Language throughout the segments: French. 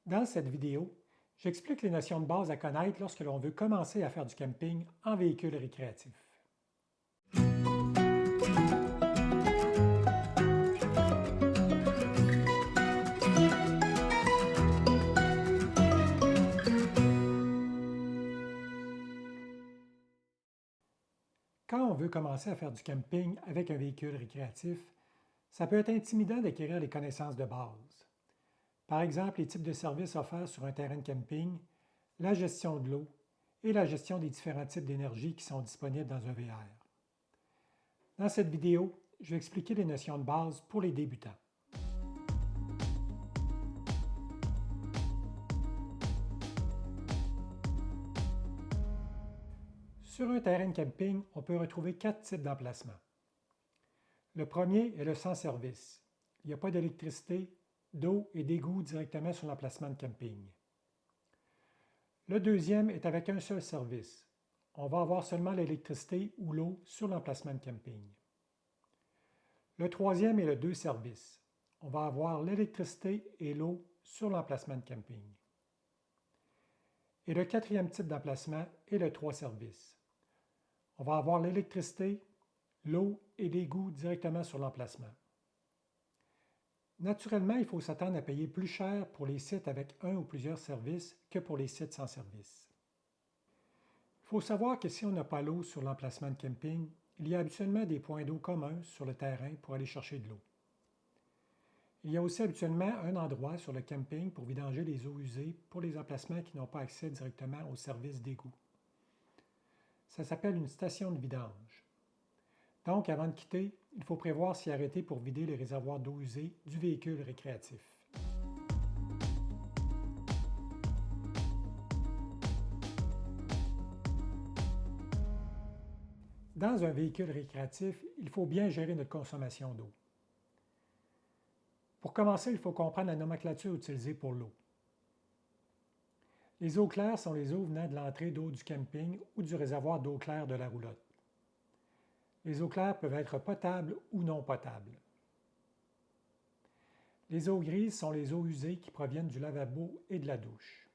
Dans cette vidéo, j'explique les notions de base à connaître lorsque l'on veut commencer à faire du camping en véhicule récréatif. Quand on veut commencer à faire du camping avec un véhicule récréatif, ça peut être intimidant d'acquérir les connaissances de base. Par exemple, les types de services offerts sur un terrain de camping, la gestion de l'eau et la gestion des différents types d'énergie qui sont disponibles dans un VR. Dans cette vidéo, je vais expliquer les notions de base pour les débutants. Sur un terrain de camping, on peut retrouver 4 types d'emplacements. Le premier est le sans-service. Il n'y a pas d'électricité, d'eau et d'égout directement sur l'emplacement de camping. Le deuxième est avec un seul service. On va avoir seulement l'électricité ou l'eau sur l'emplacement de camping. Le troisième est le deux services. On va avoir l'électricité et l'eau sur l'emplacement de camping. Et le quatrième type d'emplacement est le trois services. On va avoir l'électricité, l'eau et l'égout directement sur l'emplacement. Naturellement, il faut s'attendre à payer plus cher pour les sites avec un ou plusieurs services que pour les sites sans service. Il faut savoir que si on n'a pas l'eau sur l'emplacement de camping, il y a habituellement des points d'eau communs sur le terrain pour aller chercher de l'eau. Il y a aussi habituellement un endroit sur le camping pour vidanger les eaux usées pour les emplacements qui n'ont pas accès directement au service d'égout. Ça s'appelle une station de vidange. Donc, avant de quitter, il faut prévoir s'y arrêter pour vider les réservoirs d'eau usée du véhicule récréatif. Dans un véhicule récréatif, il faut bien gérer notre consommation d'eau. Pour commencer, il faut comprendre la nomenclature utilisée pour l'eau. Les eaux claires sont les eaux venant de l'entrée d'eau du camping ou du réservoir d'eau claire de la roulotte. Les eaux claires peuvent être potables ou non potables. Les eaux grises sont les eaux usées qui proviennent du lavabo et de la douche.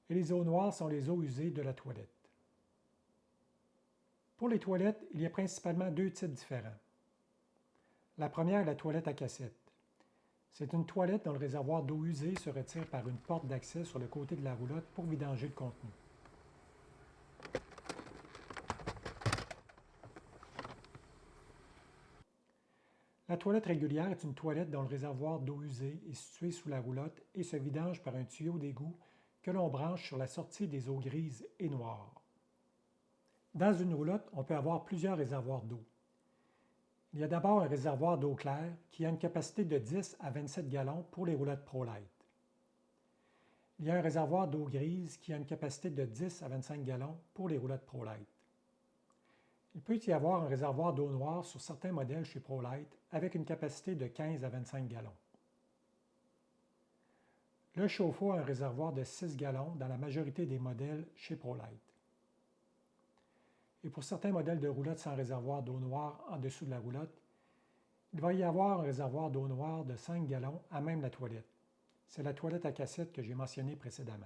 Et les eaux noires sont les eaux usées de la toilette. Pour les toilettes, il y a principalement deux types différents. La première est la toilette à cassette. C'est une toilette dont le réservoir d'eau usée se retire par une porte d'accès sur le côté de la roulotte pour vidanger le contenu. La toilette régulière est une toilette dont le réservoir d'eau usée est situé sous la roulotte et se vidange par un tuyau d'égout que l'on branche sur la sortie des eaux grises et noires. Dans une roulotte, on peut avoir plusieurs réservoirs d'eau. Il y a d'abord un réservoir d'eau claire qui a une capacité de 10 à 27 gallons pour les roulottes ProLite. Il y a un réservoir d'eau grise qui a une capacité de 10 à 25 gallons pour les roulottes ProLite. Il peut y avoir un réservoir d'eau noire sur certains modèles chez ProLite avec une capacité de 15 à 25 gallons. Le chauffe-eau a un réservoir de 6 gallons dans la majorité des modèles chez ProLite. Et pour certains modèles de roulotte sans réservoir d'eau noire en dessous de la roulotte, il va y avoir un réservoir d'eau noire de 5 gallons à même la toilette. C'est la toilette à cassette que j'ai mentionnée précédemment.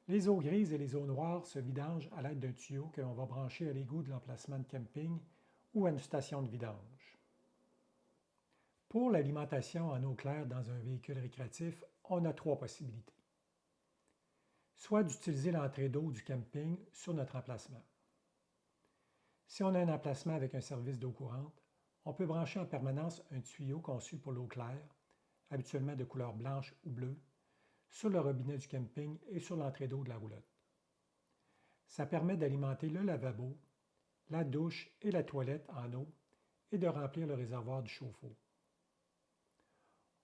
Les eaux grises et les eaux noires se vidangent à l'aide d'un tuyau que l'on va brancher à l'égout de l'emplacement de camping ou à une station de vidange. Pour l'alimentation en eau claire dans un véhicule récréatif, on a trois possibilités. Soit d'utiliser l'entrée d'eau du camping sur notre emplacement. Si on a un emplacement avec un service d'eau courante, on peut brancher en permanence un tuyau conçu pour l'eau claire, habituellement de couleur blanche ou bleue, sur le robinet du camping et sur l'entrée d'eau de la roulotte. Ça permet d'alimenter le lavabo, la douche et la toilette en eau et de remplir le réservoir du chauffe-eau.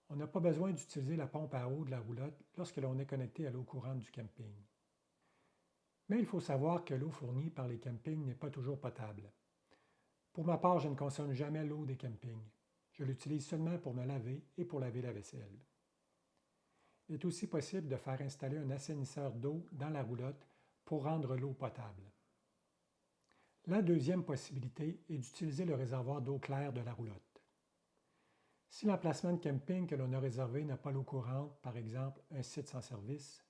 On n'a pas besoin d'utiliser la pompe à eau de la roulotte lorsque l'on est connecté à l'eau courante du camping. Mais il faut savoir que l'eau fournie par les campings n'est pas toujours potable. Pour ma part, je ne consomme jamais l'eau des campings. Je l'utilise seulement pour me laver et pour laver la vaisselle. Il est aussi possible de faire installer un assainisseur d'eau dans la roulotte pour rendre l'eau potable. La deuxième possibilité est d'utiliser le réservoir d'eau claire de la roulotte. Si l'emplacement de camping que l'on a réservé n'a pas l'eau courante, par exemple un site sans service,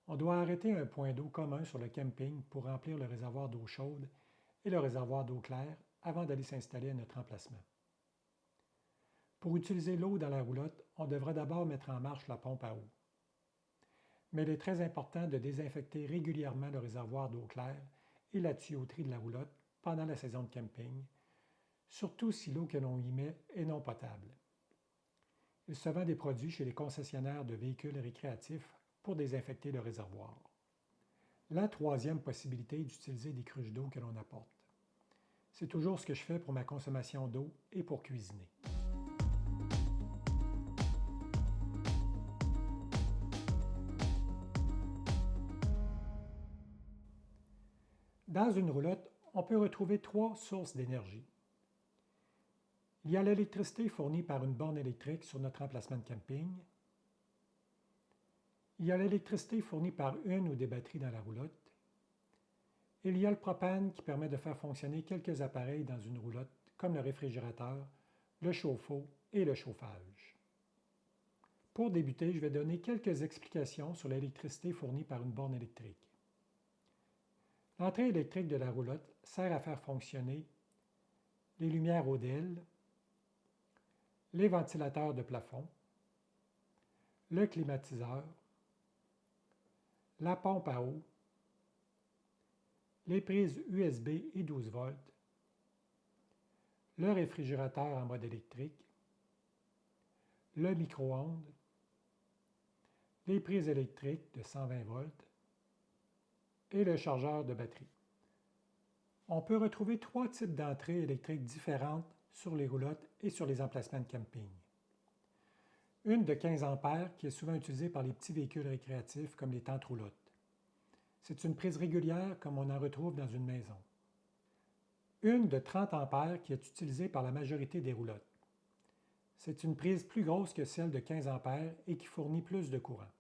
on doit arrêter un point d'eau commun sur le camping pour remplir le réservoir d'eau chaude et le réservoir d'eau claire avant d'aller s'installer à notre emplacement. Pour utiliser l'eau dans la roulotte, on devra d'abord mettre en marche la pompe à eau. Mais il est très important de désinfecter régulièrement le réservoir d'eau claire et la tuyauterie de la roulotte pendant la saison de camping, surtout si l'eau que l'on y met est non potable. Il se vend des produits chez les concessionnaires de véhicules récréatifs pour désinfecter le réservoir. La troisième possibilité est d'utiliser des cruches d'eau que l'on apporte. C'est toujours ce que je fais pour ma consommation d'eau et pour cuisiner. Dans une roulotte, on peut retrouver 3 sources d'énergie. Il y a l'électricité fournie par une borne électrique sur notre emplacement de camping. Il y a l'électricité fournie par une ou des batteries dans la roulotte. Et il y a le propane qui permet de faire fonctionner quelques appareils dans une roulotte, comme le réfrigérateur, le chauffe-eau et le chauffage. Pour débuter, je vais donner quelques explications sur l'électricité fournie par une borne électrique. L'entrée électrique de la roulotte sert à faire fonctionner les lumières ODEL, les ventilateurs de plafond, le climatiseur, la pompe à eau, les prises USB et 12 volts, le réfrigérateur en mode électrique, le micro-ondes, les prises électriques de 120 volts et le chargeur de batterie. On peut retrouver 3 types d'entrées électriques différentes sur les roulottes et sur les emplacements de camping. Une de 15 A qui est souvent utilisée par les petits véhicules récréatifs comme les tentes roulottes. C'est une prise régulière comme on en retrouve dans une maison. Une de 30 A qui est utilisée par la majorité des roulottes. C'est une prise plus grosse que celle de 15 A et qui fournit plus de courant.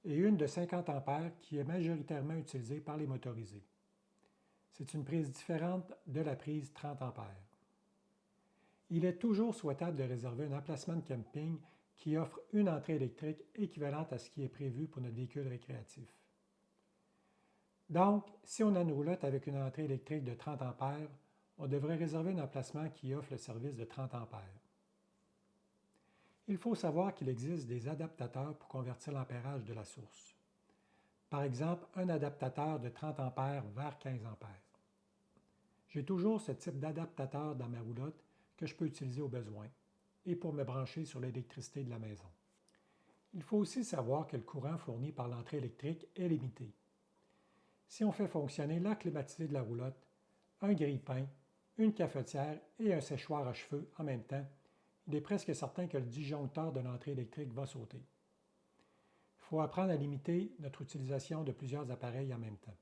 Et une de 50 A qui est majoritairement utilisée par les motorisés. C'est une prise différente de la prise 30 A. Il est toujours souhaitable de réserver un emplacement de camping qui offre une entrée électrique équivalente à ce qui est prévu pour notre véhicule récréatif. Donc, si on a une roulotte avec une entrée électrique de 30 A, on devrait réserver un emplacement qui offre le service de 30 A. Il faut savoir qu'il existe des adaptateurs pour convertir l'ampérage de la source. Par exemple, un adaptateur de 30 A vers 15 A. J'ai toujours ce type d'adaptateur dans ma roulotte que je peux utiliser au besoin et pour me brancher sur l'électricité de la maison. Il faut aussi savoir que le courant fourni par l'entrée électrique est limité. Si on fait fonctionner l'air climatisé de la roulotte, un grille-pain, une cafetière et un séchoir à cheveux en même temps, il est presque certain que le disjoncteur de l'entrée électrique va sauter. Il faut apprendre à limiter notre utilisation de plusieurs appareils en même temps.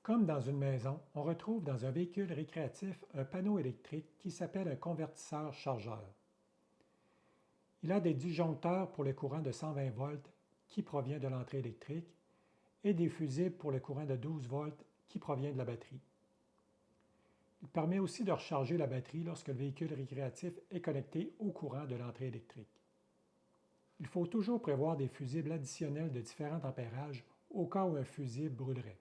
Comme dans une maison, on retrouve dans un véhicule récréatif un panneau électrique qui s'appelle un convertisseur chargeur. Il a des disjoncteurs pour le courant de 120 volts qui provient de l'entrée électrique et des fusibles pour le courant de 12 volts qui provient de la batterie. Il permet aussi de recharger la batterie lorsque le véhicule récréatif est connecté au courant de l'entrée électrique. Il faut toujours prévoir des fusibles additionnels de différents ampérages au cas où un fusible brûlerait.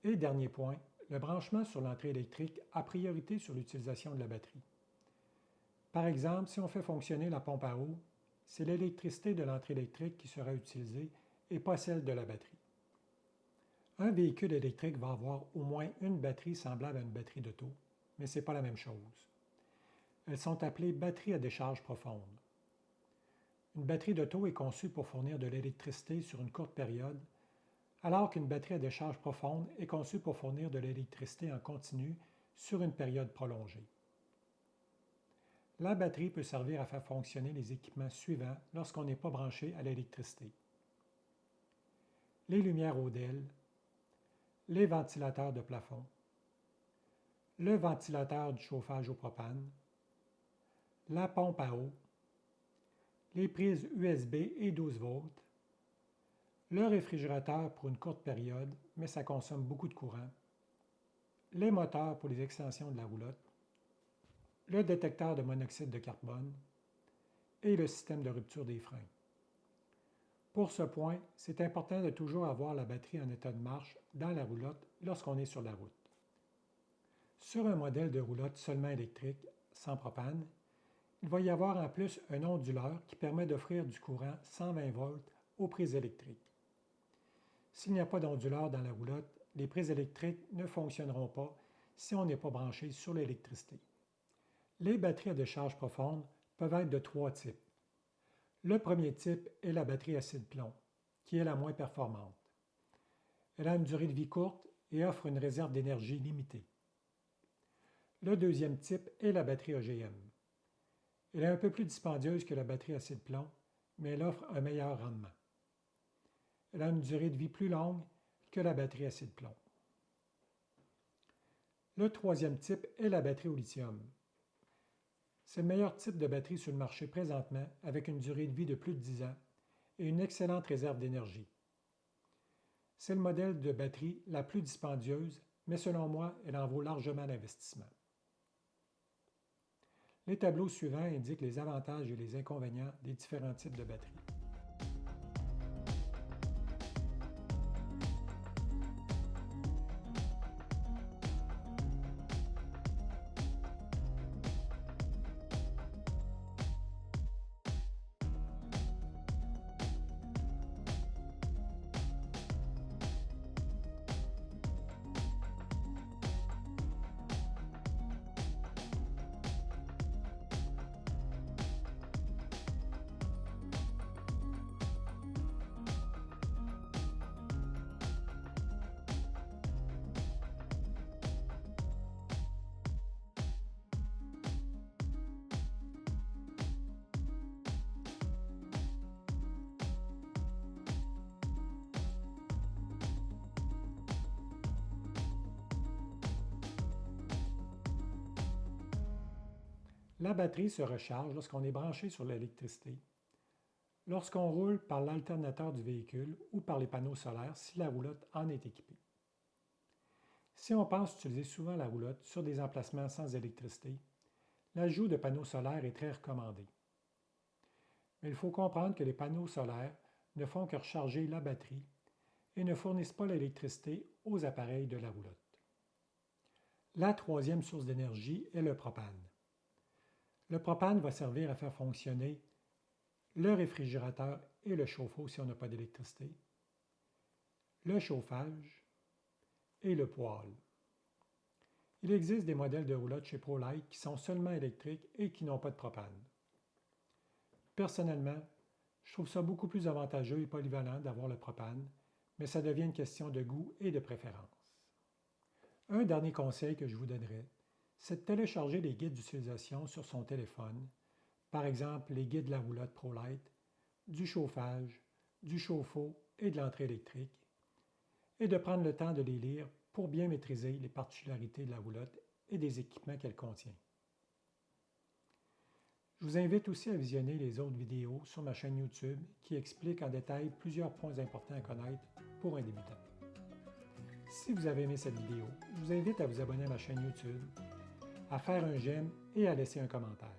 Et dernier point, le branchement sur l'entrée électrique a priorité sur l'utilisation de la batterie. Par exemple, si on fait fonctionner la pompe à eau, c'est l'électricité de l'entrée électrique qui sera utilisée et pas celle de la batterie. Un véhicule électrique va avoir au moins une batterie semblable à une batterie d'auto, mais ce n'est pas la même chose. Elles sont appelées batteries à décharge profonde. Une batterie d'auto est conçue pour fournir de l'électricité sur une courte période, alors qu'une batterie à décharge profonde est conçue pour fournir de l'électricité en continu sur une période prolongée. La batterie peut servir à faire fonctionner les équipements suivants lorsqu'on n'est pas branché à l'électricité. Les lumières ODEL, les ventilateurs de plafond, le ventilateur du chauffage au propane, la pompe à eau, les prises USB et 12 volts, le réfrigérateur pour une courte période, mais ça consomme beaucoup de courant, les moteurs pour les extensions de la roulotte, le détecteur de monoxyde de carbone et le système de rupture des freins. Pour ce point, c'est important de toujours avoir la batterie en état de marche dans la roulotte lorsqu'on est sur la route. Sur un modèle de roulotte seulement électrique, sans propane, il va y avoir en plus un onduleur qui permet d'offrir du courant 120 volts aux prises électriques. S'il n'y a pas d'onduleur dans la roulotte, les prises électriques ne fonctionneront pas si on n'est pas branché sur l'électricité. Les batteries à décharge profonde peuvent être de 3 types. Le premier type est la batterie acide-plomb, qui est la moins performante. Elle a une durée de vie courte et offre une réserve d'énergie limitée. Le deuxième type est la batterie OGM. Elle est un peu plus dispendieuse que la batterie acide-plomb, mais elle offre un meilleur rendement. Elle a une durée de vie plus longue que la batterie acide-plomb. Le troisième type est la batterie au lithium. C'est le meilleur type de batterie sur le marché présentement avec une durée de vie de plus de 10 ans et une excellente réserve d'énergie. C'est le modèle de batterie la plus dispendieuse, mais selon moi, elle en vaut largement l'investissement. Les tableaux suivants indiquent les avantages et les inconvénients des différents types de batteries. La batterie se recharge lorsqu'on est branché sur l'électricité, lorsqu'on roule par l'alternateur du véhicule ou par les panneaux solaires si la roulotte en est équipée. Si on pense utiliser souvent la roulotte sur des emplacements sans électricité, l'ajout de panneaux solaires est très recommandé. Mais il faut comprendre que les panneaux solaires ne font que recharger la batterie et ne fournissent pas l'électricité aux appareils de la roulotte. La troisième source d'énergie est le propane. Le propane va servir à faire fonctionner le réfrigérateur et le chauffe-eau si on n'a pas d'électricité, le chauffage et le poêle. Il existe des modèles de roulotte chez ProLite qui sont seulement électriques et qui n'ont pas de propane. Personnellement, je trouve ça beaucoup plus avantageux et polyvalent d'avoir le propane, mais ça devient une question de goût et de préférence. Un dernier conseil que je vous donnerais, c'est de télécharger les guides d'utilisation sur son téléphone, par exemple les guides de la roulotte ProLite, du chauffage, du chauffe-eau et de l'entrée électrique, et de prendre le temps de les lire pour bien maîtriser les particularités de la roulotte et des équipements qu'elle contient. Je vous invite aussi à visionner les autres vidéos sur ma chaîne YouTube qui expliquent en détail plusieurs points importants à connaître pour un débutant. Si vous avez aimé cette vidéo, je vous invite à vous abonner à ma chaîne YouTube, à faire un j'aime et à laisser un commentaire.